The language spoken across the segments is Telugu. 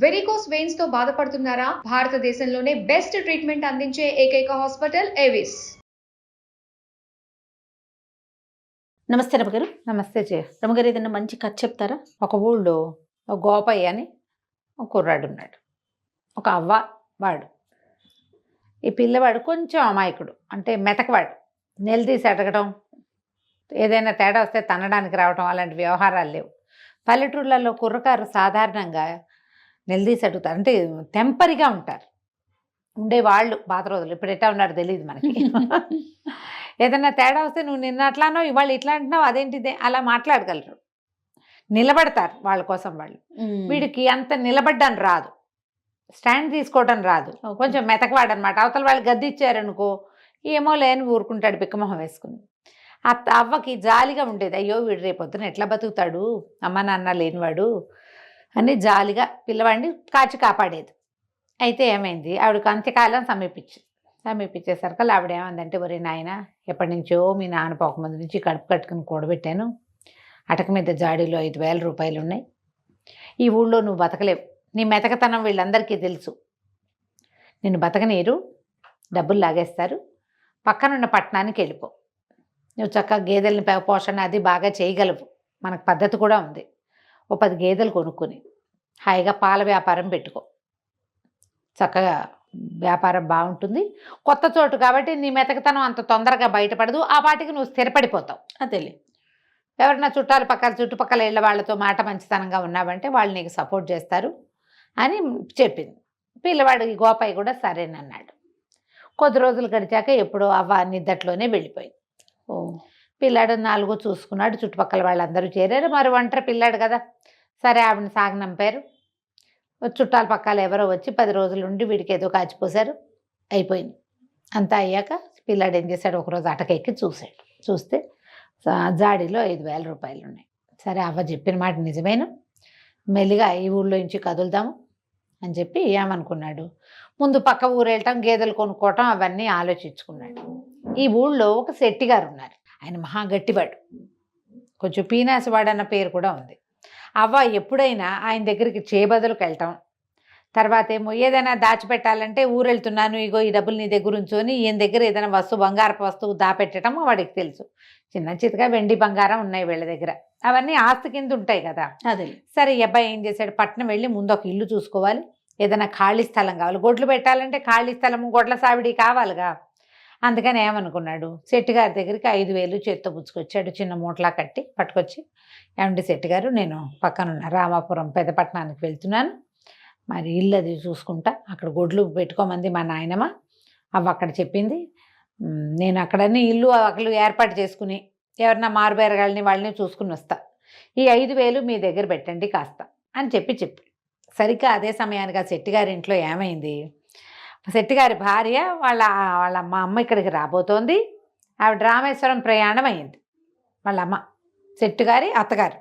వెరికోస్ వెయిన్స్ తో బాధపడుతున్నారా? భారతదేశంలోనే బెస్ట్ ట్రీట్మెంట్ అందించే ఏకైక హాస్పిటల్ ఏవిస్. నమస్తే రమగారు. నమస్తే చే. రమగారు, ఏదైనా మంచి కథ చెప్తారా? ఒక ఊళ్ళో ఒక గోపయ్య అని ఒక కుర్రాడు ఉన్నాడు. ఒక అవ్వ వాడు. ఈ పిల్లవాడు కొంచెం అమాయకుడు, అంటే మెతకవాడు. నిలదీసి అడగడం, ఏదైనా తేడా వస్తే తనడానికి రావడం, అలాంటి వ్యవహారాలు లేవు. పల్లెటూళ్ళలో కుర్రకారు సాధారణంగా నిలదీసి అడుగుతారు, అంటే టెంపరీగా ఉంటారు ఉండేవాళ్ళు పాత రోజులు. ఇప్పుడు ఎట్టా ఉన్నారో తెలియదు మనకి. ఏదైనా తేడా వస్తే నువ్వు నిన్న అట్లానో ఇవాళ ఇట్లా అంటున్నావు, అదేంటిదే, అలా మాట్లాడగలరు. నిలబడతారు వాళ్ళ కోసం వాళ్ళు. వీడికి అంత నిలబడ్డానికి రాదు, స్టాండ్ తీసుకోవడం రాదు, కొంచెం మెతకవాడనమాట. అవతల వాళ్ళు గద్ది ఇచ్చారనుకో ఏమో లేని ఊరుకుంటాడు బిక్కమొహం వేసుకుని. ఆ అవ్వకి జాలిగా ఉండేది, అయ్యో వీడు రేపొద్దున ఎట్లా బతుకుతాడు అమ్మ నాన్న లేనివాడు అని జాలిగా పిల్లవాడిని కాచి కాపాడేది. అయితే ఏమైంది, ఆవిడకి అంత్యకాలం సమీపించేసరికి ఆవిడ ఏమందంటే, ఒరే నాయన, ఎప్పటి నుంచో మీ నాన్న పోకముందు నుంచి కడుపు కట్టుకుని కూడబెట్టాను, అటక మీద జాడీలో 5,000 రూపాయలు ఉన్నాయి. ఈ ఊళ్ళో నువ్వు బతకలేవు, నీ మెతకతనం వీళ్ళందరికీ తెలుసు, నిన్ను బతకనీరు, డబ్బులు లాగేస్తారు, పక్కనున్న పట్టణానికి వెళ్ళిపో. నువ్వు చక్కగా గేదెలని పోషణ అది బాగా చేయగలవు, మనకు పద్ధతి కూడా ఉంది. ఓ 10 గేదెలు కొనుక్కొని హాయిగా పాల వ్యాపారం పెట్టుకో, చక్కగా వ్యాపారం బాగుంటుంది. కొత్త చోటు కాబట్టి నీ మెతకతనం అంత తొందరగా బయటపడదు, ఆ వాటికి నువ్వు స్థిరపడిపోతావు. అదేలే. ఎవరన్నా చుట్టుపక్కల ఇళ్ళ వాళ్ళతో మాట మంచితనంగా ఉన్నావంటే వాళ్ళు నీకు సపోర్ట్ చేస్తారు అని చెప్పింది. పిల్లవాడు ఈ గోపయ్య కూడా సరేనన్నాడు. కొద్ది రోజులు గడిచాక ఎప్పుడో అవ్వ నిద్దట్లోనే వెళ్ళిపోయింది. పిల్లాడు 4 చూసుకున్నాడు, చుట్టుపక్కల వాళ్ళందరూ చేరారు. మరి ఒంటరి పిల్లాడు కదా, సరే ఆవిడని సాగనంపారు. చుట్టాల పక్కల ఎవరో వచ్చి 10 రోజులు ఉండి వీడికి ఏదో కాచిపోసారు, అయిపోయింది. అంతా అయ్యాక పిల్లాడు ఏం చేశాడు, ఒకరోజు అటకెక్కి చూశాడు. చూస్తే జాడీలో 5,000 రూపాయలు ఉన్నాయి. సరే అవ్వ చెప్పిన మాట నిజమేను, మెల్లిగా ఈ ఊళ్ళో నుంచి కదులుదాము అని చెప్పి ఏమనుకున్నాడు, ముందు పక్క ఊరు వెళ్ళటం, గేదెలు కొనుక్కోవటం అవన్నీ ఆలోచించుకున్నాడు. ఈ ఊళ్ళో ఒక శెట్టి గారు ఉన్నారు. ఆయన మహా గట్టివాడు, కొంచెం పీనాసివాడు అన్న పేరు కూడా ఉంది. అవ్వ ఎప్పుడైనా ఆయన దగ్గరికి చేబదులకు వెళ్ళటం, తర్వాత ఏమో ఏదైనా దాచిపెట్టాలంటే ఊరు వెళ్తున్నాను, ఇగో ఈ డబ్బులు నీ దగ్గర ఉంచుకొని ఈయన దగ్గర ఏదైనా వస్తువు, బంగారపు వస్తువు దాపెట్టడం వాడికి తెలుసు. చిన్న చితగా వెండి బంగారం ఉన్నాయి వీళ్ళ దగ్గర, అవన్నీ ఆస్తి కింద ఉంటాయి కదా. అదే. సరే ఈ అబ్బాయి ఏం చేశాడు, పట్నం వెళ్ళి ముందు ఒక ఇల్లు చూసుకోవాలి, ఏదైనా ఖాళీ స్థలం కావాలి, గొడ్లు పెట్టాలంటే ఖాళీ స్థలము, గొడ్ల సావిడి కావాలిగా. అందుకని ఏమనుకున్నాడు, శెట్టి గారి దగ్గరికి 5,000 చేత్తో పుచ్చుకొచ్చాడు, చిన్న మూటలా కట్టి పట్టుకొచ్చి, ఏమంటే శెట్టి గారు, నేను పక్కనున్న రామాపురం పెద్దపట్నానికి వెళ్తున్నాను, మరి ఇల్లు అది చూసుకుంటా, అక్కడ గొడ్లు పెట్టుకోమంది మా నాయనమ్మ, అవ్వ అక్కడ చెప్పింది, నేను అక్కడన్నీ ఇల్లు అక్కలు ఏర్పాటు చేసుకుని ఎవరన్నా మారుబేరగాళ్ళని వాళ్ళని చూసుకుని వస్తా, ఈ 5,000 మీ దగ్గర పెట్టండి కాస్త అని చెప్పి సరిగ్గా అదే సమయానికి ఆ శెట్టి గారి ఇంట్లో ఏమైంది, శెట్టి గారి భార్య వాళ్ళ మా అమ్మ ఇక్కడికి రాబోతోంది. ఆవిడ రామేశ్వరం ప్రయాణం అయింది. వాళ్ళ అమ్మ శెట్టి గారి అత్తగారు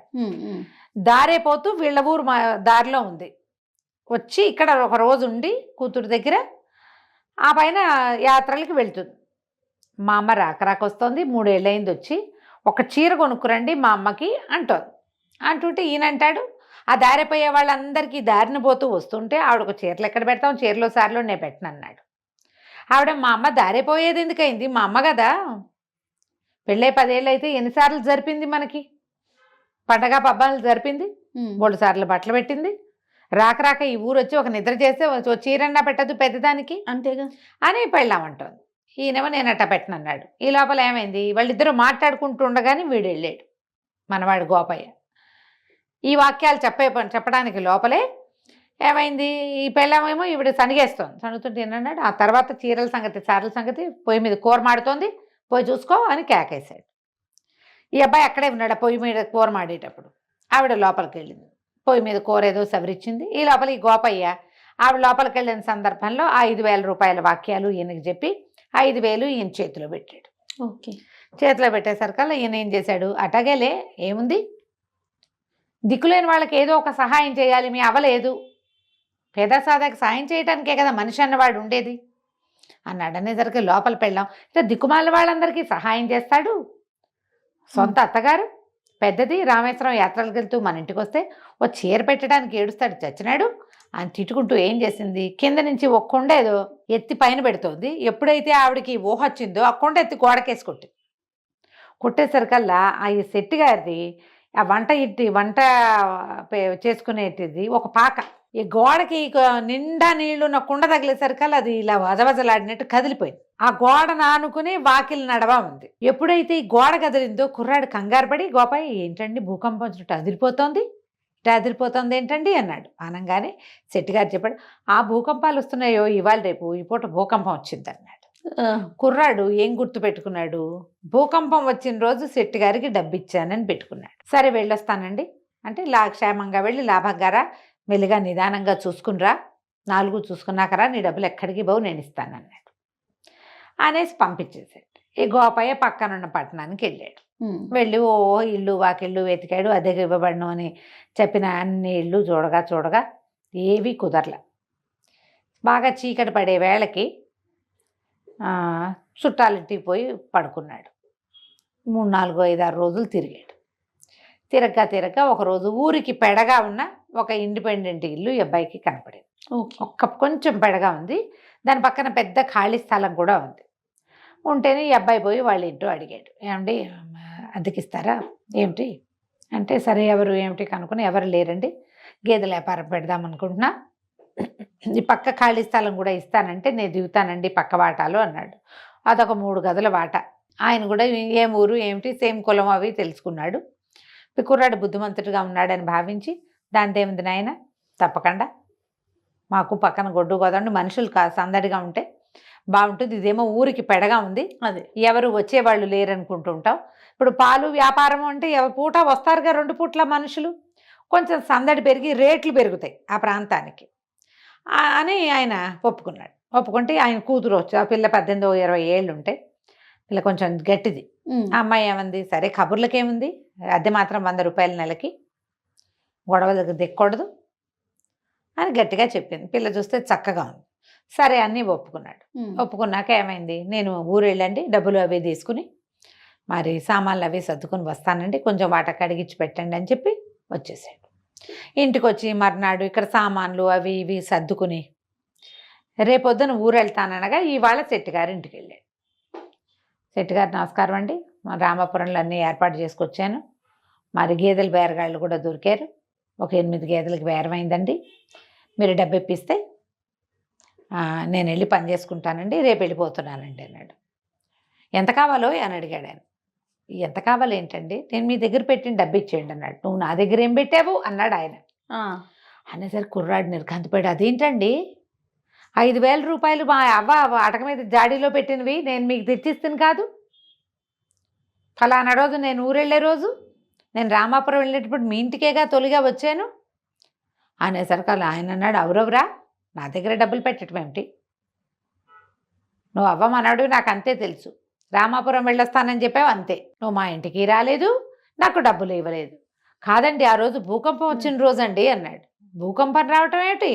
దారైపోతూ వీళ్ళ ఊరు దారిలో ఉంది. వచ్చి ఇక్కడ ఒక రోజు ఉండి కూతురు దగ్గర ఆ పైన యాత్రలకి వెళ్తుంది. మా అమ్మ రాకరాకొస్తోంది, 3 ఏళ్ళయింది వచ్చి, ఒక చీర కొనుక్కురండి మా అమ్మకి అంటుంటే ఈయనంటాడు, ఆ దారిపోయే వాళ్ళందరికీ దారిని పోతూ వస్తుంటే ఆవిడకు చీరలు ఎక్కడ పెడతాం, చీరలో సార్లు నేను పెట్టనన్నాడు. ఆవిడ, మా అమ్మ దారిపోయేది ఎందుకైంది, మా అమ్మ కదా, పెళ్ళై 10 ఏళ్ళు అయితే ఎన్నిసార్లు జరిపింది, మనకి పండగ పబ్బాలు జరిపింది, 3 సార్లు బట్టలు పెట్టింది, రాక ఈ ఊరు వచ్చి ఒక నిద్ర చేస్తే చీరన్నా పెట్టదు పెద్దదానికి, అంతేగా అని పెళ్ళామంటోంది. ఈయనేమో నేను అట్ట పెట్టనన్నాడు. ఈ లోపల ఏమైంది, వాళ్ళిద్దరూ మాట్లాడుకుంటుండగానే వీడు వెళ్ళాడు, మనవాడు గోపయ్య. ఈ వాక్యాలు చెప్పడానికి లోపలే ఏమైంది, ఈ పెళ్ళామేమో ఈవిడ సణుగుతుంటే ఏమన్నాడు, ఆ తర్వాత చీరల సంగతి పొయ్యి మీద కూర మాడుతోంది, పోయి చూసుకో అని కేకేశాడు. ఈ అబ్బాయి అక్కడే ఉన్నాడు, పొయ్యి మీద కూర మాడేటప్పుడు. ఆవిడ లోపలికి వెళ్ళింది, పొయ్యి మీద కూర ఏదో సవరిచ్చింది. ఈ లోపల ఈ గోపయ్య ఆవిడ లోపలికి వెళ్ళిన సందర్భంలో 5,000 రూపాయల వాక్యాలు ఈయనకి చెప్పి 5,000 ఈయన చేతిలో పెట్టాడు. ఓకే. చేతిలో పెట్టేసరికల్లా ఈయన ఏం చేశాడు, అటగేలే ఏముంది, దిక్కులేని వాళ్ళకి ఏదో ఒక సహాయం చేయాలి, మీ అవ్వలేదు, పేదసాదాకి సాయం చేయడానికే కదా మనిషి అన్నవాడు ఉండేది అన్నాడు. అనేసరికి లోపల పెళ్ళాం, ఇట్లా దిక్కుమాల వాళ్ళందరికీ సహాయం చేస్తాడు, సొంత అత్తగారు పెద్దది రామేశ్వరం యాత్రలకు వెళ్తూ మన ఇంటికి వస్తే ఓ చీర పెట్టడానికి ఏడుస్తాడు చచ్చినాడు, అని తిట్టుకుంటూ ఏం చేసింది, కింద నుంచి ఒక కొండ ఏదో ఎత్తి పైన పెడుతోంది. ఎప్పుడైతే ఆవిడకి ఊహ వచ్చిందో ఆ కొండ ఎత్తి గోడకేసి కొట్టేసరికల్లా ఆ ఈ శెట్టి గారిది ఆ వంట చేసుకునేటిది ఒక పాక ఈ గోడకి నిండా నీళ్లున్న కుండ తగిలేసరికల్లా అది ఇలా వజవజలాడినట్టు కదిలిపోయింది. ఆ గోడ నానుకుని వాకిలి నడవా ఉంది. ఎప్పుడైతే ఈ గోడ కదిలిందో కుర్రాడు కంగారు పడి, గోపాయి ఏంటండి భూకంపం వచ్చినట్టు అదిరిపోతోంది, ఇట్లా అదిరిపోతుంది ఏంటండి అన్నాడు. అనగానే శెట్టి గారు చెప్పాడు, ఆ భూకంపాలు వస్తున్నాయో ఇవాళ రేపు ఈ పూట భూకంపం వచ్చింది అన్నాడు. కుర్రాడు ఏం గుర్తు పెట్టుకున్నాడు, భూకంపం వచ్చిన రోజు శెట్టి గారికి డబ్బు ఇచ్చానని పెట్టుకున్నాడు. సరే వెళ్ళొస్తానండి అంటే, క్షేమంగా వెళ్ళి లాభంగారా, మెల్లిగా నిదానంగా చూసుకునిరా, 4 చూసుకున్నాకరా, నీ డబ్బులు ఎక్కడికి పోవు, నేను ఇస్తానన్నాడు అనేసి పంపించేసాడు. ఈ గోపయ్య పక్కనున్న పట్టణానికి వెళ్ళాడు. వెళ్ళి ఇల్లు వాకిళ్ళు వెతికాడు. అద్దెకి ఇవ్వబడను అని చెప్పిన అన్ని ఇళ్ళు చూడగా ఏవీ కుదరల. బాగా చీకటి పడే వేళకి చుట్టాలింటికి పోయి పడుకున్నాడు. 3, 4, 5, 6 రోజులు తిరిగాడు. తిరగగా ఒకరోజు ఊరికి పెడగా ఉన్న ఒక ఇండిపెండెంట్ ఇల్లు ఈ అబ్బాయికి కనపడింది. కొంచెం పెడగా ఉంది, దాని పక్కన పెద్ద ఖాళీ స్థలం కూడా ఉంది. ఉంటేనే ఈ అబ్బాయి పోయి వాళ్ళ ఇంట్లో అడిగాడు, ఏమండి అద్దెకిస్తారా ఏమిటి అంటే, సరే ఎవరు ఏమిటి కనుక్కుని, ఎవరు లేరండి, గేదెల వ్యాపారం పెడదాం అనుకుంటున్నా, ఈ పక్క ఖాళీ స్థలం కూడా ఇస్తానంటే నేను దిగుతానండి పక్క వాటాలు అన్నాడు. అదొక 3 గదుల వాటా. ఆయన కూడా ఏం ఊరు ఏమిటి సేమ్ కులం అవి తెలుసుకున్నాడు. కుర్రాడు బుద్ధిమంతుడిగా ఉన్నాడని భావించి, దానిదేముంది నాయన, తప్పకుండా మాకు పక్కన గొడ్డు గోదండి మనుషులు సందడిగా ఉంటే బాగుంటుంది, ఇదేమో ఊరికి పెడగా ఉంది, అది ఎవరు వచ్చేవాళ్ళు లేరనుకుంటూ ఉంటాం. ఇప్పుడు పాలు వ్యాపారం అంటే పూట వస్తారుగా 2 పూట్ల మనుషులు, కొంచెం సందడి పెరిగి రేట్లు పెరుగుతాయి ఆ ప్రాంతానికి అని ఆయన ఒప్పుకున్నాడు. ఒప్పుకుంటే ఆయన కూతురు వచ్చి, ఆ పిల్ల 18, 20 ఏళ్ళు ఉంటాయి, పిల్ల కొంచెం గట్టిది. ఆ అమ్మాయి ఏమంది, సరే కబుర్లకేముంది, అద్దె మాత్రం 100 రూపాయల నెలకి, గొడవలకు దిక్కకూడదు అని గట్టిగా చెప్పింది. పిల్ల చూస్తే చక్కగా ఉంది. సరే అన్నీ ఒప్పుకున్నాడు. ఒప్పుకున్నాక ఏమైంది, నేను ఊరు వెళ్ళండి, డబ్బులు అవి తీసుకుని మరి సామాన్లు అవి సర్దుకుని వస్తానండి, కొంచెం వాట కడిగించి పెట్టండి అని చెప్పి వచ్చేసాడు. ఇంటికి వచ్చి మర్నాడు ఇక్కడ సామాన్లు అవి ఇవి సర్దుకుని రేపొద్దున ఊరు వెళ్తాననగా ఇవాళ శెట్టి గారి ఇంటికి వెళ్ళాడు. శెట్టి గారు నమస్కారం అండి, మా రామాపురంలో అన్నీ ఏర్పాటు చేసుకొచ్చాను, మరి గేదెల బేరగాళ్ళు కూడా దొరికారు, ఒక 8 గేదెలకు బేరమైందండి, మీరు డబ్బు ఇప్పిస్తే నేను వెళ్ళి పని చేసుకుంటానండి, రేపు వెళ్ళిపోతున్నానండి అన్నాడు. ఎంత కావాలో అని అడిగాడు ఆయన. ఎంత కావాలి ఏంటండి, నేను మీ దగ్గర పెట్టిన డబ్బు ఇచ్చేయండి అన్నాడు. నువ్వు నా దగ్గర ఏం పెట్టావు అన్నాడు ఆయన. అనేసరికి కుర్రాడు నిర్ఘాంతపోయాడు. అదేంటండి, 5,000 రూపాయలు మా అవ్వ అటక మీద జాడీలో పెట్టినవి నేను మీకు తెచ్చిస్తాను కాదు, ఫలానా రోజు నేను ఊరెళ్ళే రోజు, నేను రామాపురం వెళ్ళేటప్పుడు మీ ఇంటికేగా తొలిగా వచ్చాను అనేసరికి ఆయన అన్నాడు, అవురవరా నా దగ్గర డబ్బులు పెట్టడం ఏమిటి, నువ్వు అవ్వమన్నాడు, నాకు అంతే తెలుసు, రామాపురం వెళ్ళొస్తానని చెప్పావు అంతే, నువ్వు మా ఇంటికి రాలేదు, నాకు డబ్బులు ఇవ్వలేదు. కాదండి ఆ రోజు భూకంపం వచ్చిన రోజు అండి అన్నాడు. భూకంపం రావటం ఏమిటి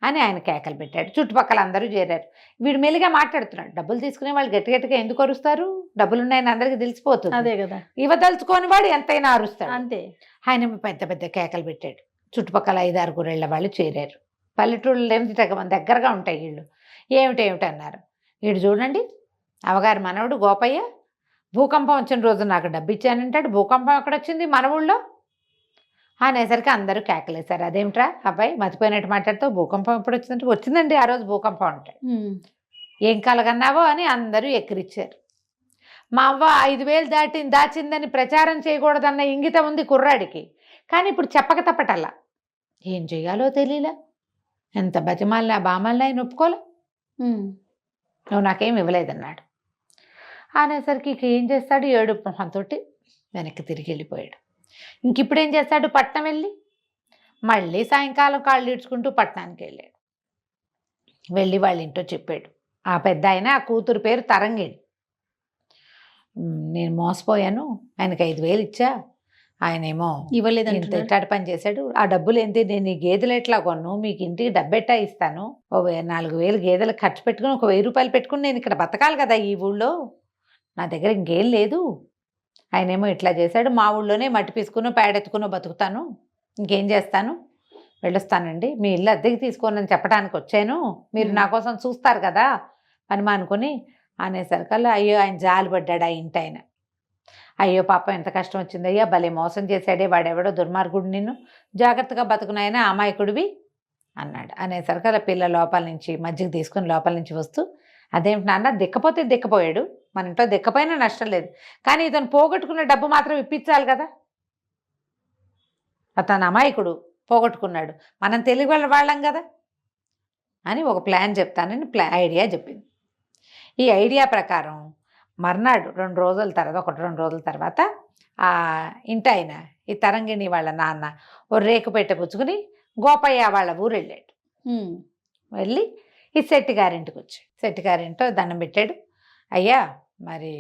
అని ఆయన కేకలు పెట్టాడు. చుట్టుపక్కల అందరూ చేరారు. వీడు మెల్లిగా మాట్లాడుతున్నాడు. డబ్బులు తీసుకునే వాళ్ళు గట్టిగా ఎందుకు అరుస్తారు, డబ్బులున్నాయని అందరికీ తెలిసిపోతుంది, అదే కదా, ఇవ్వదలుచుకోని వాడు ఎంతైనా అరుస్తాడు అంతే. ఆయన పెద్ద పెద్ద కేకలు పెట్టాడు. చుట్టుపక్కల 5, 6 గురేళ్ల వాళ్ళు చేరారు. పల్లెటూళ్ళు ఏమిటి మన దగ్గరగా ఉంటాయి వీళ్ళు. ఏమిటి అన్నారు. వీడు చూడండి, అవగారి మనవడు గోపయ్య భూకంపం వచ్చిన రోజు నాకు డబ్బు ఇచ్చానంటాడు, భూకంపం ఎక్కడొచ్చింది మన ఊళ్ళో అనేసరికి అందరూ కేకలేశారు. అదేమిట్రా అబ్బాయి మతిపోయినట్టు మాట్లాడుతూ, భూకంపం ఎప్పుడు వచ్చిందంటే, వచ్చిందండి ఆ రోజు భూకంపం అంటాడు. ఏం కలగన్నావో అని అందరూ ఎక్కిరిచ్చారు. మా అవ్వ 5,000 దాచిందని ప్రచారం చేయకూడదన్న ఇంగితం ఉంది కుర్రాడికి, కానీ ఇప్పుడు చెప్పక తప్పటల్లా ఏం చెయ్యాలో తెలియలే, ఎంత బతిమాలినా బామల్ని ఆయన ఒప్పుకోలే, నువ్వు నాకేం ఇవ్వలేదన్నాడు. అనేసరికి ఇక ఏం చేస్తాడు, ఏడుపు మొహంతో వెనక్కి తిరిగి వెళ్ళిపోయాడు. ఇంక ఇప్పుడు ఏం చేస్తాడు, పట్నం వెళ్ళి మళ్ళీ సాయంకాలం కాళ్ళు ఈడ్చుకుంటూ పట్టణానికి వెళ్ళాడు. వెళ్ళి వాళ్ళ ఇంట్లో చెప్పాడు. ఆ పెద్ద ఆయన, ఆ కూతురు పేరు తరంగిణి, నేను మోసపోయాను, ఆయనకి 5,000 ఇచ్చా, ఆయనేమో ఇవ్వలేదంటే ఇట్లాంటి పని చేశాడు, ఆ డబ్బులు ఏంటి, నేను ఈ గేదెలు ఎట్లా కొను, మీకు ఇంటికి డబ్బెట్టా ఇస్తాను, 4,000 గేదెలకు ఖర్చు పెట్టుకుని ఒక 1,000 రూపాయలు పెట్టుకుని నేను ఇక్కడ బతకాలి కదా ఈ ఊళ్ళో, నా దగ్గర ఇంకేం లేదు, ఆయనేమో ఇట్లా చేశాడు, మా ఊళ్ళోనే మట్టి పీసుకునో పేడెత్తుకునో బతుకుతాను, ఇంకేం చేస్తాను, వెళ్ళొస్తానండి, మీ ఇల్లు అద్దెకి తీసుకోనని చెప్పడానికి వచ్చాను, మీరు నా కోసం చూస్తారు కదా అని అనుకుని అనేసరికల్లా అయ్యో ఆయన జాలి పడ్డాడు ఆ ఇంటి ఆయన. అయ్యో పాపం ఎంత కష్టం వచ్చింది అయ్యా, భలే మోసం చేశాడే వాడెవడో దుర్మార్గుడు, నిన్ను జాగ్రత్తగా బతుకునైనా అమాయకుడివి అన్నాడు. అనేసరికి అలా పిల్ల లోపల నుంచి మజ్జిగ తీసుకుని లోపల నుంచి వస్తూ, అదేమిటి నాన్న, దిక్కపోతే దిక్కపోయాడు, మన ఇంట్లో దిక్కపోయినా నష్టం లేదు, కానీ ఇతను పోగొట్టుకున్న డబ్బు మాత్రం ఇప్పించాలి కదా, అతను అమాయకుడు పోగొట్టుకున్నాడు, మనం తెలివి వాళ్ళం కదా అని ఒక ప్లాన్ చెప్తానని ఐడియా చెప్పింది. ఈ ఐడియా ప్రకారం మర్నాడు 2 రోజుల తర్వాత ఆ ఇంటి ఆయన ఈ తరంగిణి వాళ్ళ నాన్న ఓ రేకు పెట్టె పుచ్చుకుని గోపయ్య వాళ్ళ ఊరు వెళ్ళాడు. వెళ్ళి ఈ శెట్టి గారింటికి వచ్చాడు. శెట్టి గారింటో దండం పెట్టాడు. అయ్యా, మరి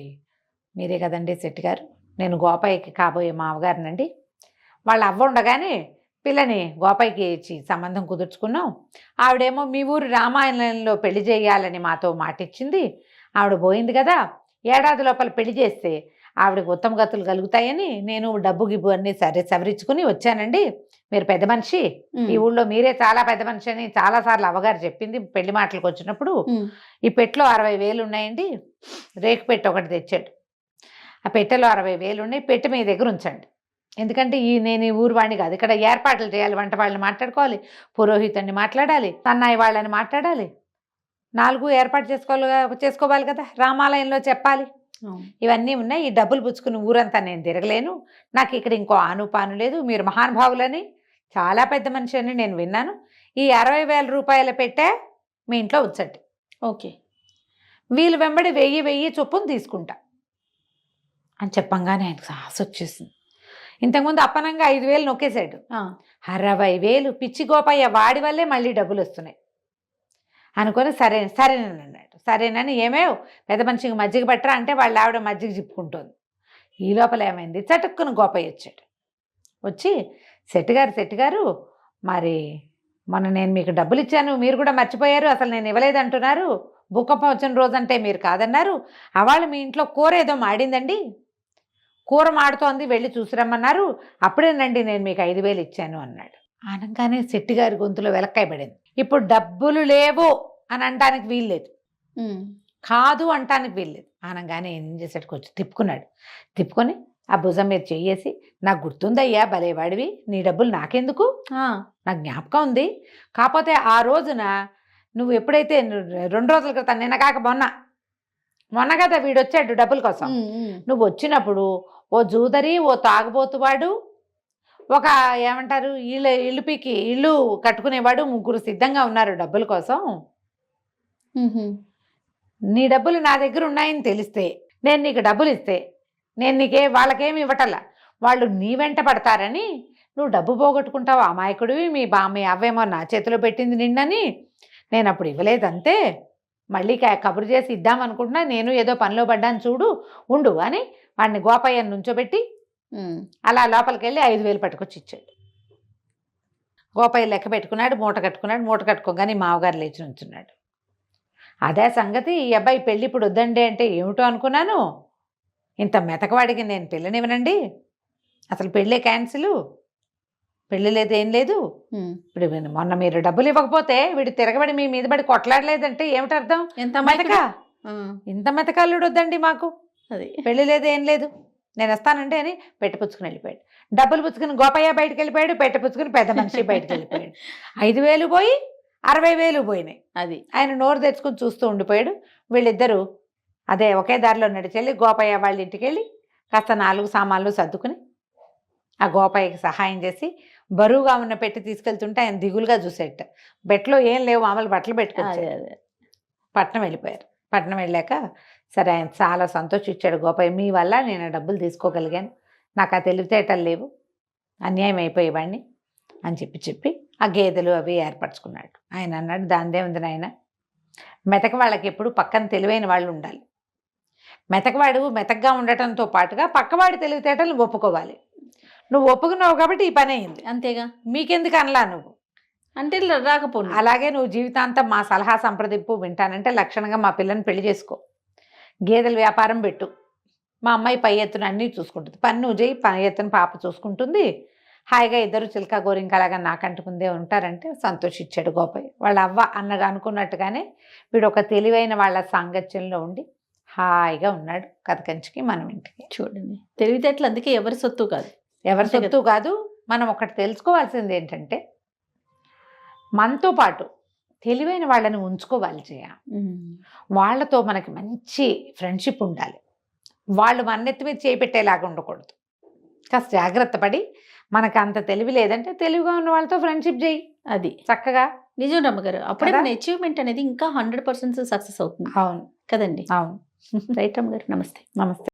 మీరే కదండి శెట్టి గారు, నేను గోపయ్యకి కాబోయే మామగారినండి, వాళ్ళ అవ్వ ఉండగానే పిల్లని గోపయ్యకి ఇచ్చి సంబంధం కుదుర్చుకున్నాం, ఆవిడేమో మీ ఊరు రామాయణంలో పెళ్లి చేయాలని మాతో మాటిచ్చింది, ఆవిడ పోయింది కదా, ఏడాది లోపల పెళ్లి చేస్తే ఆవిడకి ఉత్తమ గతులు కలుగుతాయని నేను డబ్బు గిబ్బు అన్నీ సవరించుకుని వచ్చానండి, మీరు పెద్ద మనిషి, ఈ ఊళ్ళో మీరే చాలా పెద్ద మనిషి అని చాలాసార్లు అవ్వగారు చెప్పింది పెళ్లి మాటలకు వచ్చినప్పుడు, ఈ పెట్టెలో 60,000 ఉన్నాయండి, రేకు పెట్టె ఒకటి తెచ్చాడు, ఆ పెట్టెలో 60,000 ఉన్నాయి, పెట్టె మీ దగ్గర ఉంచండి, ఎందుకంటే నేను ఈ ఊరు వాడిని కాదు, ఇక్కడ ఏర్పాట్లు చేయాలి, వంట వాళ్ళని మాట్లాడుకోవాలి, పురోహితుడిని మాట్లాడాలి, సన్నాయి వాళ్ళని మాట్లాడాలి, 4 ఏర్పాటు చేసుకోవాలి కదా, రామాలయంలో చెప్పాలి, ఇవన్నీ ఉన్నాయి, ఈ డబ్బులు పుచ్చుకుని ఊరంతా నేను తిరగలేను, నాకు ఇక్కడ ఇంకో ఆనుపాను లేదు, మీరు మహానుభావులని చాలా పెద్ద మనిషి అని నేను విన్నాను, ఈ 60,000 రూపాయల పెట్టే మీ ఇంట్లో ఉంచండి, ఓకే, వీళ్ళు వెంబడి 1000 చొప్పున తీసుకుంటా అని చెప్పంగానే ఆయనకు సాహసం వచ్చేసింది. ఇంతకుముందు అప్పనంగా 5,000 నొక్కేశాడు, 60,000 పిచ్చి గోపయ్య వాడి వల్లే మళ్ళీ డబ్బులు వస్తున్నాయి అనుకొని సరేనన్నాడు. సరేనని ఏమేవ్ పెద్ద మనిషికి మజ్జిగ పట్టరా అంటే వాళ్ళ ఆవిడ మజ్జిగ చిప్పుకుంటుంది. ఈ లోపల ఏమైంది, చటుక్కున గోపయ్య వచ్చాడు. వచ్చి శెట్టి గారు మరి మొన్న నేను మీకు డబ్బులు ఇచ్చాను, మీరు కూడా మర్చిపోయారు, అసలు నేను ఇవ్వలేదంటున్నారు, భూకంపం వచ్చిన రోజంటే మీరు కాదన్నారు, అవాళ్ళు మీ ఇంట్లో కూర ఏదో మాడిందండి, కూర మాడుతోంది, వెళ్ళి చూసిరమ్మన్నారు, అప్పుడేనండి నేను మీకు 5,000 ఇచ్చాను అన్నాడు. అనగానే శెట్టి గారి గొంతులో వెలక్కాయ పడింది. ఇప్పుడు డబ్బులు లేవు అని అనడానికి వీల్లేదు, కాదు అంటానికి వీల్లేదు. అనగానే ఏం చేసాడు, కొంచెం తిప్పుకొని ఆ భుజం మీద చెయ్యేసి, నాకు గుర్తుందయ్యా భలేవాడివి, నీ డబ్బులు నాకెందుకు, నాకు జ్ఞాపకం ఉంది, కాకపోతే ఆ రోజున నువ్వు ఎప్పుడైతే 2 రోజుల క్రితం, నిన్న కాక మొన్న కదా వీడొచ్చాడు డబ్బుల కోసం, నువ్వు వచ్చినప్పుడు ఓ జూదరి, ఓ తాగుబోతువాడు, ఒక ఏమంటారు ఇల్లు కట్టుకునేవాడు, 3 సిద్ధంగా ఉన్నారు డబ్బుల కోసం, నీ డబ్బులు నా దగ్గర ఉన్నాయని తెలిస్తే నేను నీకు డబ్బులు ఇస్తే నేను వాళ్ళకేమి ఇవ్వటల్లా, వాళ్ళు నీ వెంట పడతారని నువ్వు డబ్బు పోగొట్టుకుంటావు, అమాయకుడివి, మీ అవ్వేమో నా చేతిలో పెట్టింది నిన్నని నేను అప్పుడు ఇవ్వలేదంతే, మళ్ళీ కబురు చేసి ఇద్దామనుకుంటున్నా, నేను ఏదో పనిలో పడ్డాను చూడు ఉండు అని వాడిని గోపయ్యను నుంచోబెట్టి అలా లోపలికి వెళ్ళి 5,000 పట్టుకొచ్చి ఇచ్చాడు. గోపయ్య లెక్క పెట్టుకున్నాడు, మూట కట్టుకోగానే మామగారు లేచి నుంచున్నాడు. అదే సంగతి, ఈ అబ్బాయి పెళ్ళి ఇప్పుడు వద్దండి అంటే ఏమిటో అనుకున్నాను, ఇంత మెతకవాడికి నేను పెళ్ళనివ్వనండి, అసలు పెళ్ళే క్యాన్సిల్, పెళ్ళి లేదు ఏం లేదు, ఇప్పుడు మొన్న మీరు డబ్బులు ఇవ్వకపోతే వీడు తిరగబడి మీ మీద పడి కొట్లాడలేదంటే ఏమిటి అర్థం, ఇంత మెతకాలుడు వద్దండి మాకు, అది పెళ్ళి లేదు ఏం లేదు, నేను వస్తానంటే అని పుచ్చుకుని వెళ్ళిపోయాడు. డబ్బులు పుచ్చుకుని గోపయ్య బయటకు వెళ్ళిపోయాడు, పుచ్చుకుని పెద్ద మనిషి బయటకు వెళ్ళిపోయాడు. 5,000 పోయి 60,000 పోయినాయి. అది ఆయన నోరు తెచ్చుకుని చూస్తూ ఉండిపోయాడు. వీళ్ళిద్దరూ అదే ఒకే దారిలో నడిచెళ్ళి గోపయ్య వాళ్ళ ఇంటికి వెళ్ళి కాస్త 4 సామాన్లు సర్దుకుని ఆ గోపయ్యకి సహాయం చేసి బరువుగా ఉన్న పెట్టి తీసుకెళ్తుంటే ఆయన దిగులుగా చూసేట, బెట్లో ఏం లేవు, మామూలు బట్టలు పెట్టుకొచ్చారు. పట్నం వెళ్ళిపోయారు. పట్నం వెళ్ళాక సరే ఆయన చాలా సంతోషించాడు. గోపయ్య, మీ వల్ల నేను డబ్బులు తీసుకోగలిగాను, నాకు ఆ తెలివితేటలు లేవు, అన్యాయం అయిపోయేవాడిని అని చెప్పి ఆ గేదెలు అవి ఏర్పరచుకున్నాడు. ఆయన అన్నాడు, దానిదే ఉంది నాయన, మెతక వాళ్ళకి ఎప్పుడు పక్కన తెలివైన వాళ్ళు ఉండాలి, మెతకవాడు మెతకగా ఉండటంతో పాటుగా పక్కవాడి తెలివితేటలు ఒప్పుకోవాలి, నువ్వు ఒప్పుకున్నావు కాబట్టి ఈ పని అయింది, అంతేగా, మీకెందుకు అనలా నువ్వు అంటే రాకపోను, అలాగే నువ్వు జీవితాంతం మా సలహా సంప్రదింపు వింటానంటే లక్షణంగా మా పిల్లని పెళ్లి చేసుకో, గేదెల వ్యాపారం పెట్టు, మా అమ్మాయి పై ఎత్తున అన్నీ చూసుకుంటుంది, పని నువ్వు చేయి, పై ఎత్తున పాప చూసుకుంటుంది, హాయిగా ఇద్దరు చిలక గోరింకలాగా నాకంటుకుందే ఉంటారంటే సంతోషించాడు గోపయ్య. వాళ్ళ అవ్వ అన్నగా అనుకున్నట్టుగానే వీడు ఒక తెలివైన వాళ్ళ సాంగత్యంలో ఉండి హాయిగా ఉన్నాడు. కథ కంచికి మనం ఇంటికి. చూడండి, తెలివితేటలు అందుకే ఎవరి సొత్తు కాదు. ఎవరి అంతే సొత్తు కాదు. మనం ఒకటి తెలుసుకోవాల్సింది ఏంటంటే మనతో పాటు తెలివైన వాళ్ళని ఉంచుకోవాలి చేయ. వాళ్ళతో మనకి మంచి ఫ్రెండ్షిప్ ఉండాలి. వాళ్ళు మన్నెత్తి మీద చేపెట్టేలాగా ఉండకూడదు. కాస్త జాగ్రత్త పడి మనకు అంత తెలివి లేదంటే తెలివిగా ఉన్న వాళ్ళతో ఫ్రెండ్షిప్ చేయి అది చక్కగా. నిజం రమ్మగారు, అప్పుడే కదా? మన అచీవ్మెంట్ అనేది ఇంకా 100% సక్సెస్ అవుతుంది అవును కదండి. అవును. రైట్ రమ్మగారు, నమస్తే. నమస్తే.